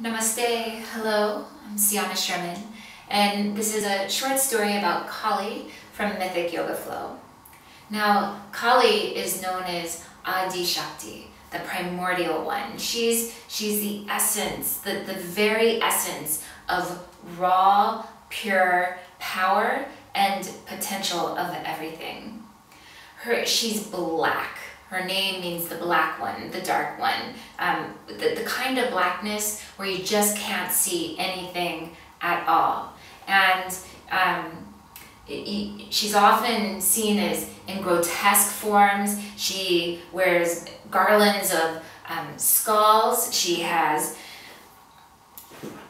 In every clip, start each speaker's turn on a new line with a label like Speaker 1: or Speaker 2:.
Speaker 1: Namaste, hello, I'm Sianna Sherman, and this is a short story about Kali from Mythic Yoga Flow. Now, Kali is known as Adi Shakti, the primordial one. She's the essence, the very essence of raw, pure power and potential of everything. She's black. Her name means the black one, the dark one, the kind of blackness where you just can't see anything at all. And she's often seen as in grotesque forms. She wears garlands of skulls. She has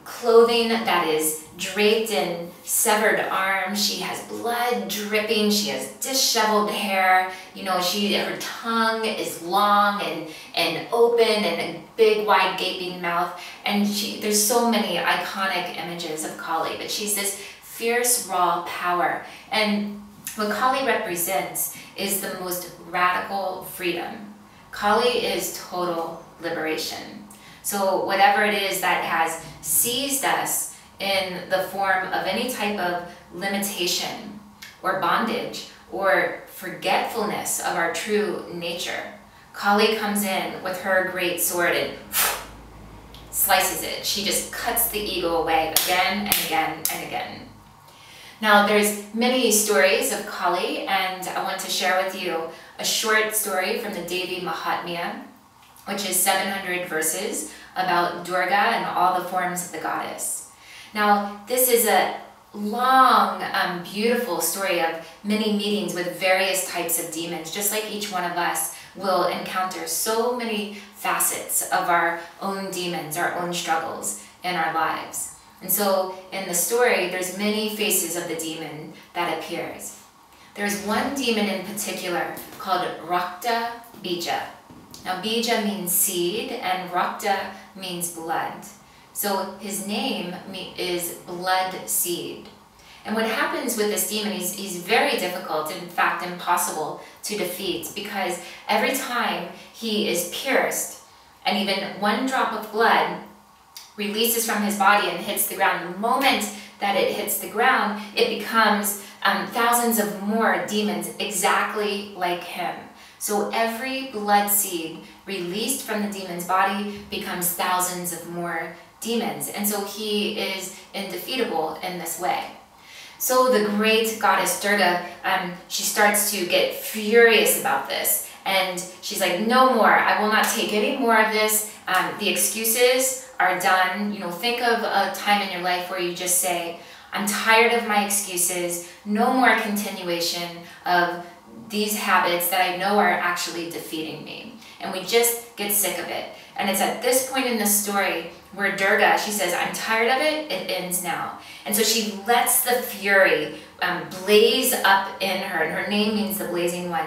Speaker 1: clothing that is draped in severed arms. She has blood dripping. She has disheveled hair. You know, her tongue is long and open and a big wide gaping mouth. And there's so many iconic images of Kali, but she's this fierce raw power. And what Kali represents is the most radical freedom. Kali is total liberation. So whatever it is that has seized us in the form of any type of limitation or bondage or forgetfulness of our true nature, Kali comes in with her great sword and slices it. She just cuts the ego away again and again and again. Now, there's many stories of Kali, and I want to share with you a short story from the Devi Mahatmya, which is 700 verses about Durga and all the forms of the goddess. Now, this is a long, beautiful story of many meetings with various types of demons, just like each one of us will encounter so many facets of our own demons, our own struggles in our lives. And so in the story, there's many faces of the demon that appears. There's one demon in particular called Rakta Bija. Now, Bija means seed and Rakta means blood. So his name is blood seed. And what happens with this demon, he's very difficult, in fact impossible to defeat, because every time he is pierced and even one drop of blood releases from his body and hits the ground, the moment that it hits the ground, it becomes thousands of more demons exactly like him. So every blood seed released from the demon's body becomes thousands of more demons. And so he is indefeatable in this way. So the great goddess Durga, she starts to get furious about this. And she's like, no more, I will not take any more of this. The excuses are done. You know, think of a time in your life where you just say, I'm tired of my excuses, no more continuation of these habits that I know are actually defeating me. And we just get sick of it. And it's at this point in the story where Durga, she says, I'm tired of it, it ends now. And so she lets the fury blaze up in her, and her name means the blazing one.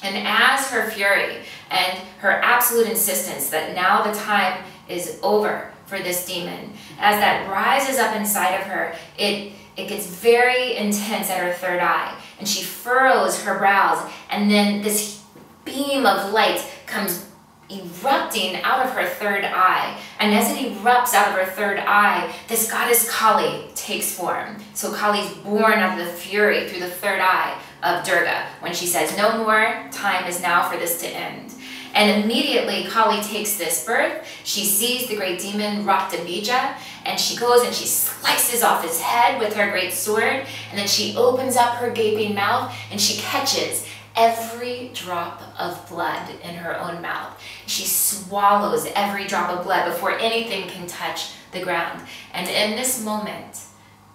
Speaker 1: And as her fury and her absolute insistence that now the time is over for this demon, as that rises up inside of her, it gets very intense at her third eye, and she furrows her brows, and then this beam of light comes erupting out of her third eye. And as it erupts out of her third eye, this goddess Kali takes form. So Kali's born of the fury through the third eye of Durga when she says, no more, time is now for this to end. And immediately Kali takes this birth. She sees the great demon Rakta Bija, and she goes and she slices off his head with her great sword, and then she opens up her gaping mouth and she catches every drop of blood in her own mouth. She swallows every drop of blood before anything can touch the ground. And in this moment,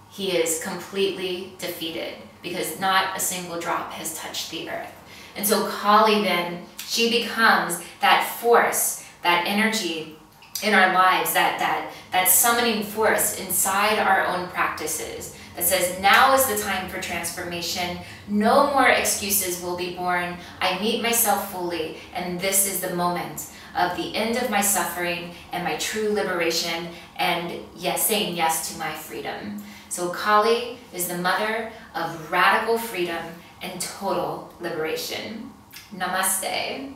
Speaker 1: he is completely defeated because not a single drop has touched the earth. And so Kali then, she becomes that force, that energy in our lives, that summoning force inside our own practices that says, now is the time for transformation. No more excuses will be born. I meet myself fully, and this is the moment of the end of my suffering and my true liberation, and yes, saying yes to my freedom. So Kali is the mother of radical freedom and total liberation. Namaste.